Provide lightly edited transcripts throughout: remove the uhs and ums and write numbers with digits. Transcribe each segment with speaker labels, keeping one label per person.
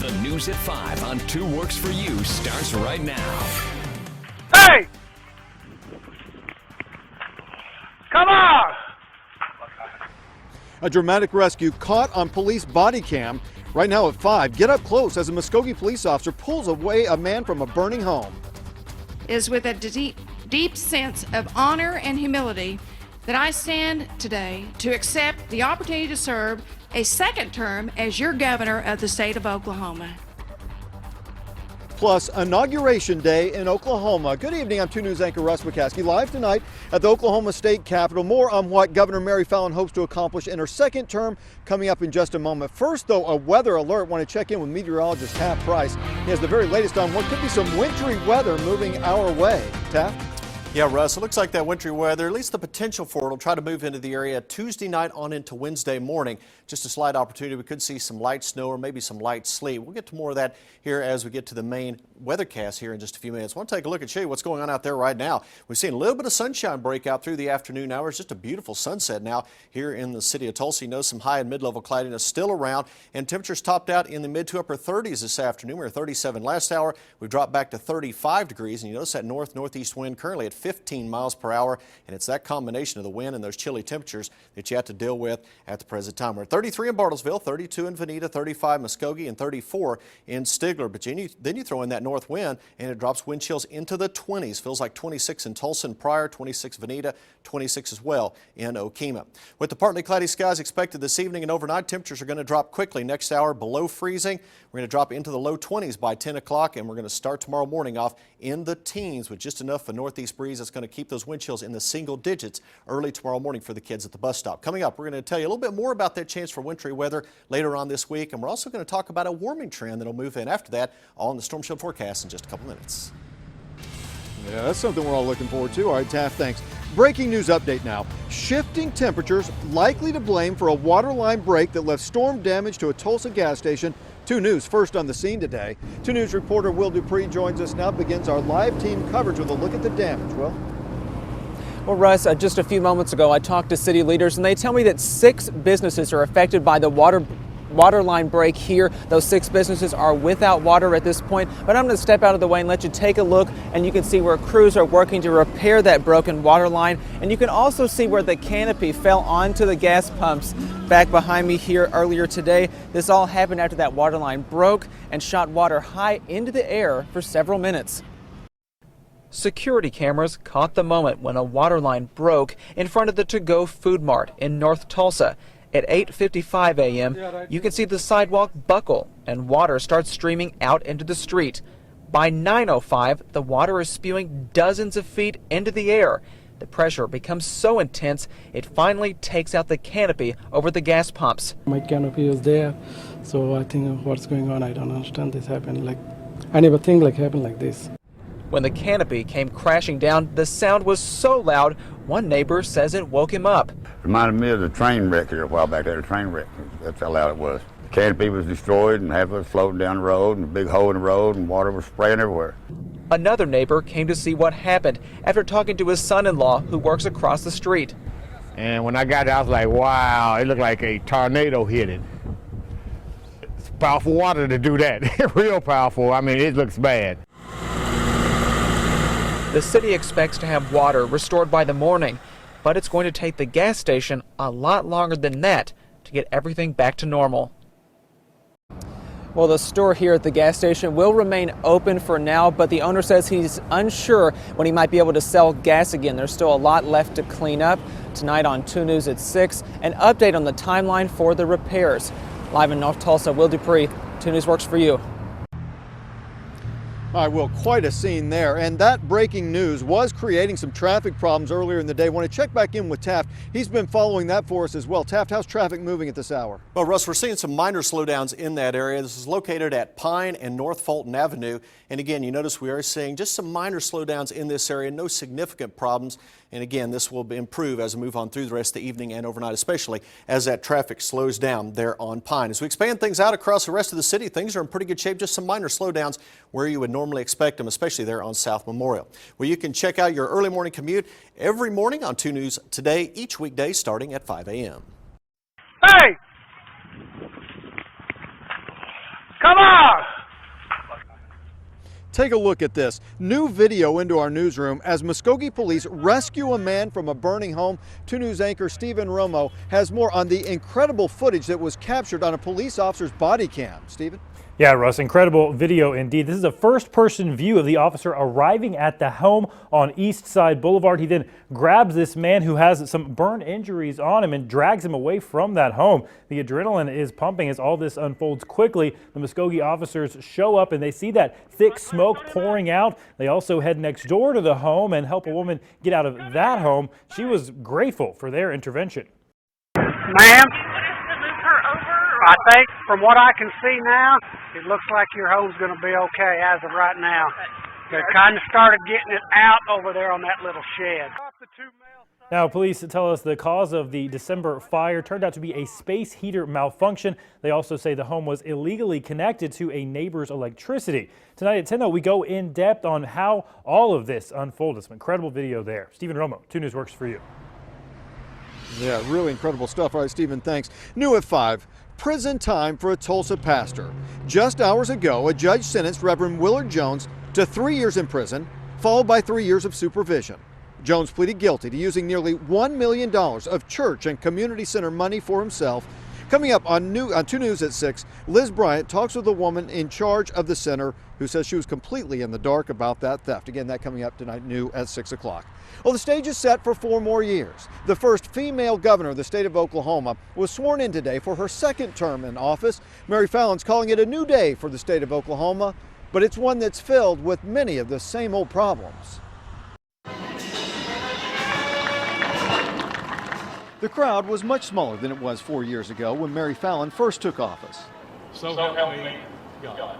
Speaker 1: The News at 5 on 2 Works For You starts right now.
Speaker 2: Hey! Come on!
Speaker 3: A dramatic rescue caught on police body cam. Right now at 5, get up close as a Muskogee police officer pulls away a man from a burning home.
Speaker 4: It is with a deep sense of honor and humility that I stand today to accept the opportunity to serve a second term as your governor of the state of Oklahoma.
Speaker 3: Plus, Inauguration Day in Oklahoma. Good evening, I'm 2 News anchor Russ McCaskey, live tonight at the Oklahoma State Capitol. More on what Governor Mary Fallin hopes to accomplish in her second term coming up in just a moment. First, though, a weather alert. Want to check in with meteorologist Taft Price. He has the very latest on what could be some wintry weather moving our way. Taft?
Speaker 5: Yeah, Russ, it looks like that wintry weather, at least the potential for it, will try to move into the area Tuesday night on into Wednesday morning. Just a slight opportunity. We could see some light snow or maybe some light sleet. We'll get to more of that here as we get to the main weathercast here in just a few minutes. I want to take a look and show you what's going on out there right now. We've seen a little bit of sunshine break out through the afternoon hours. Just a beautiful sunset now here in the city of Tulsa. You know, some high and mid-level cloudiness still around, and temperatures topped out in the mid to upper 30s this afternoon. We were 37 last hour. We've dropped back to 35 degrees, and you notice that northeast wind currently at 15 miles per hour, and it's that combination of the wind and those chilly temperatures that you have to deal with at the present time. We're at 33 in Bartlesville, 32 in Veneta, 35 Muskogee, and 34 in Stigler. But then you throw in that north wind, and it drops wind chills into the 20s. Feels like 26 in Tulsa and Pryor, 26 Veneta, 26 as well in Okemah. With the partly cloudy skies expected this evening and overnight, temperatures are going to drop quickly next hour below freezing. We're going to drop into the low 20s by 10 o'clock, and we're going to start tomorrow morning off in the teens with just enough of a northeast breeze that's going to keep those wind chills in the single digits early tomorrow morning for the kids at the bus stop. Coming up, we're going to tell you a little bit more about that chance for wintry weather later on this week, and we're also going to talk about a warming trend that'll move in after that, all in the Storm Shield forecast in just a couple minutes.
Speaker 3: Yeah, that's something we're all looking forward to. All right, Taft, thanks. Breaking news update now. Shifting temperatures likely to blame for a water line break that left storm damage to a Tulsa gas station. 2 News first on the scene today. 2 News reporter Will Dupree joins us now, begins our live team coverage with a look at the damage.
Speaker 6: Well, Russ, just a few moments ago, I talked to city leaders, and they tell me that 6 businesses are affected by the water line break here. Those 6 businesses are without water at this point, but I'm going to step out of the way and let you take a look, and you can see where crews are working to repair that broken water line, and you can also see where the canopy fell onto the gas pumps back behind me here earlier today. This all happened after that water line broke and shot water high into the air for several minutes. Security cameras caught the moment when a water line broke in front of the To Go Food Mart in North Tulsa. At 8:55 a.m., you can see the sidewalk buckle and water starts streaming out into the street. By 9:05, the water is spewing dozens of feet into the air. The pressure becomes so intense, it finally takes out the canopy over the gas pumps.
Speaker 7: My canopy is there, so I think what's going on, I don't understand this happened. I never think happened like this.
Speaker 6: When the canopy came crashing down, the sound was so loud, one neighbor says it woke him up.
Speaker 8: Reminded me of the train wreck here a while back there, the train wreck. That's how loud it was. The canopy was destroyed and half of it was floating down the road, and a big hole in the road, and water was spraying everywhere.
Speaker 6: Another neighbor came to see what happened after talking to his son-in-law who works across the street.
Speaker 9: And when I got there, I was like, wow, it looked like a tornado hit it. It's powerful water to do that, real powerful. I mean, it looks bad.
Speaker 6: The city expects to have water restored by the morning, but it's going to take the gas station a lot longer than that to get everything back to normal. Well, the store here at the gas station will remain open for now, but the owner says he's unsure when he might be able to sell gas again. There's still a lot left to clean up. Tonight on 2 News at 6, an update on the timeline for the repairs. Live in North Tulsa, Will Dupree, 2 News Works for You.
Speaker 3: All right, Will, quite a scene there. And that breaking news was creating some traffic problems earlier in the day. Want to check back in with Taft. He's been following that for us as well. Taft, how's traffic moving at this hour?
Speaker 5: Well, Russ, we're seeing some minor slowdowns in that area. This is located at Pine and North Fulton Avenue. And again, you notice we are seeing just some minor slowdowns in this area, no significant problems. And again, this will improve as we move on through the rest of the evening and overnight, especially as that traffic slows down there on Pine. As we expand things out across the rest of the city, things are in pretty good shape. Just some minor slowdowns where you would normally expect them, especially there on South Memorial. Well, you can check out your early morning commute every morning on 2 News Today, each weekday starting at 5 a.m.
Speaker 2: Hey! Come on!
Speaker 3: Take a look at this. New video into our newsroom as Muskogee police rescue a man from a burning home. 2 News anchor Stephen Romo has more on the incredible footage that was captured on a police officer's body cam. Stephen?
Speaker 10: Yeah, Russ, incredible video indeed. This is a first-person view of the officer arriving at the home on East Side Boulevard. He then grabs this man who has some burn injuries on him and drags him away from that home. The adrenaline is pumping as all this unfolds quickly. The Muskogee officers show up and they see that thick smoke pouring out. They also head next door to the home and help a woman get out of that home. She was grateful for their intervention.
Speaker 2: Ma'am, I think from what I can see now, it looks like your home's going to be okay as of right now. They kind of started getting it out over there on that little shed.
Speaker 10: Now, police tell us the cause of the December fire turned out to be a space heater malfunction. They also say the home was illegally connected to a neighbor's electricity. Tonight at 10, though, we go in depth on how all of this unfolded. Some incredible video there. Stephen Romo, 2 News works for you.
Speaker 3: Yeah, really incredible stuff. All right, Stephen, thanks. New at 5. Prison time for a Tulsa pastor. Just hours ago, a judge sentenced Reverend Willard Jones to 3 years in prison, followed by 3 years of supervision. Jones pleaded guilty to using nearly $1 million of church and community center money for himself. Coming up on 2 News at 6, Liz Bryant talks with a woman in charge of the center who says she was completely in the dark about that theft. Again, that coming up tonight, new at 6 o'clock. Well, the stage is set for 4 more years. The first female governor of the state of Oklahoma was sworn in today for her 2nd term in office. Mary Fallin's calling it a new day for the state of Oklahoma, but it's one that's filled with many of the same old problems. The crowd was much smaller than it was 4 years ago when Mary Fallin first took office.
Speaker 11: So help me God.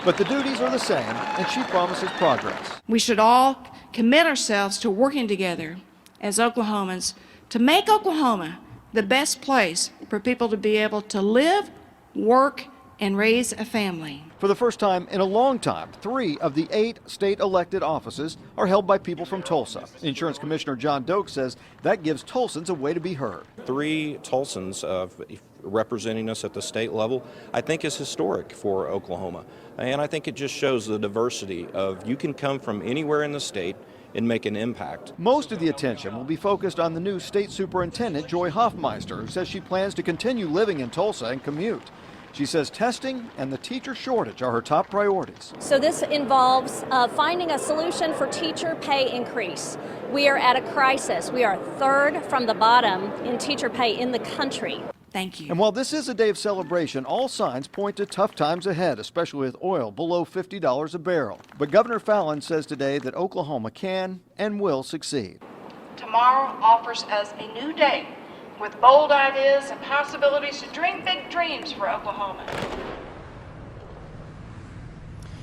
Speaker 3: But the duties are the same, and she promises progress.
Speaker 4: We should all commit ourselves to working together as Oklahomans to make Oklahoma the best place for people to be able to live, work, and raise a family.
Speaker 3: For the first time in a long time, 3 of the 8 state elected offices are held by people from Tulsa. Insurance Commissioner John Doak says that gives Tulsans a way to be heard.
Speaker 12: 3 Tulsans representing us at the state level, I think is historic for Oklahoma. And I think it just shows the diversity of you can come from anywhere in the state and make an impact.
Speaker 3: Most of the attention will be focused on the new state superintendent, Joy Hoffmeister, who says she plans to continue living in Tulsa and commute. She says testing and the teacher shortage are her top priorities.
Speaker 13: So this involves finding a solution for teacher pay increase. We are at a crisis. We are 3rd from the bottom in teacher pay in the country.
Speaker 4: Thank you.
Speaker 3: And while this is a day of celebration, all signs point to tough times ahead, especially with oil below $50 a barrel. But Governor Fallin says today that Oklahoma can and will succeed.
Speaker 4: Tomorrow offers us a new day with bold ideas and possibilities to dream big dreams for Oklahoma.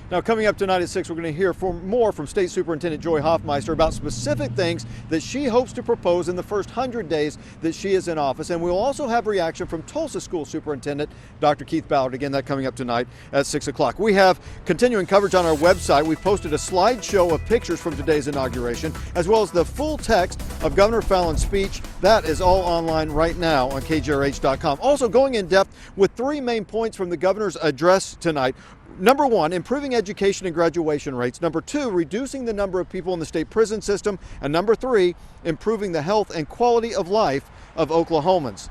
Speaker 3: Now, coming up tonight at 6, we're going to hear more from State Superintendent Joy Hoffmeister about specific things that she hopes to propose in the first 100 days that she is in office. And we'll also have reaction from Tulsa School Superintendent Dr. Keith Ballard. Again, that coming up tonight at 6 o'clock. We have continuing coverage on our website. We've posted a slideshow of pictures from today's inauguration, as well as the full text of Governor Fallin's speech. That is all online right now on KJRH.com. Also going in depth with 3 main points from the governor's address tonight. Number 1, improving education and graduation rates. Number 2, reducing the number of people in the state prison system. And number 3, improving the health and quality of life of Oklahomans.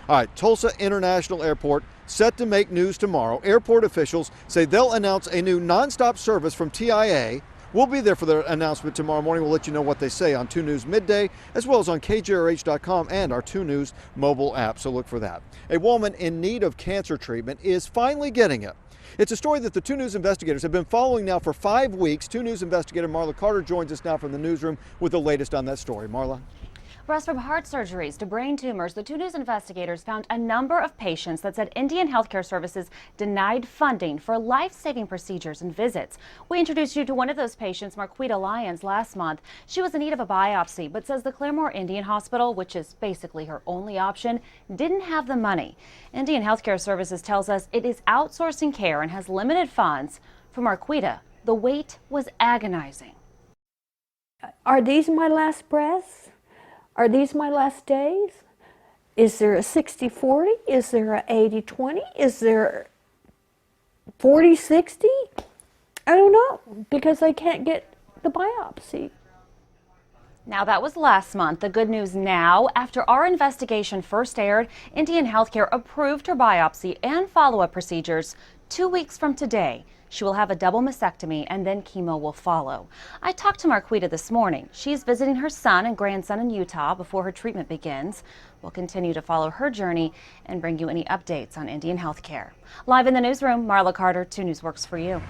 Speaker 3: All right, Tulsa International Airport set to make news tomorrow. Airport officials say they'll announce a new nonstop service from TIA. We'll be there for the announcement tomorrow morning. We'll let you know what they say on 2 News Midday, as well as on KJRH.com and our 2 News mobile app, so look for that. A woman in need of cancer treatment is finally getting it. It's a story that the 2 News investigators have been following now for 5 weeks. 2 News investigator Marla Carter joins us now from the newsroom with the latest on that story. Marla?
Speaker 14: Russ, from heart surgeries to brain tumors, the 2 News investigators found a number of patients that said Indian Healthcare Services denied funding for life-saving procedures and visits. We introduced you to one of those patients, Marquita Lyons, last month. She was in need of a biopsy, but says the Claremore Indian Hospital, which is basically her only option, didn't have the money. Indian Healthcare Services tells us it is outsourcing care and has limited funds. For Marquita, the wait was agonizing.
Speaker 15: Are these my last breaths? Are these my last days? Is there a 60-40? Is there a 80-20? Is there 40-60? I don't know, because I can't get the biopsy.
Speaker 14: Now, that was last month. The good news now, after our investigation first aired, Indian Healthcare approved her biopsy and follow-up procedures 2 weeks from today. She will have a double mastectomy and then chemo will follow. I talked to Marquita this morning. She's visiting her son and grandson in Utah before her treatment begins. We'll continue to follow her journey and bring you any updates on Indian Healthcare. Live in the newsroom, Marla Carter, 2 News Works for you.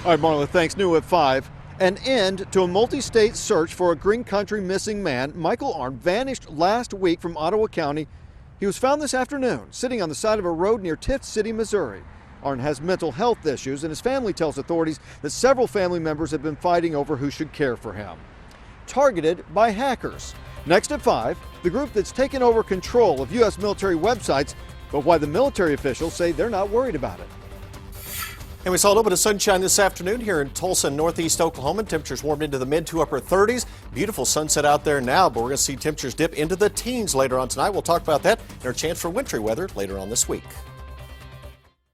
Speaker 3: All right, Marla, thanks. New at 5. An end to a multi-state search for a Green Country missing man. Michael Arndt vanished last week from Ottawa County. He was found this afternoon sitting on the side of a road near Tift City, Missouri. Arndt has mental health issues, and his family tells authorities that several family members have been fighting over who should care for him. Targeted by hackers. Next at 5, the group that's taken over control of U.S. military websites, but why the military officials say they're not worried about it.
Speaker 5: And we saw a little bit of sunshine this afternoon here in Tulsa, northeast Oklahoma. Temperatures warmed into the mid to upper 30s. Beautiful sunset out there now, but we're going to see temperatures dip into the teens later on tonight. We'll talk about that and our chance for wintry weather later on this week.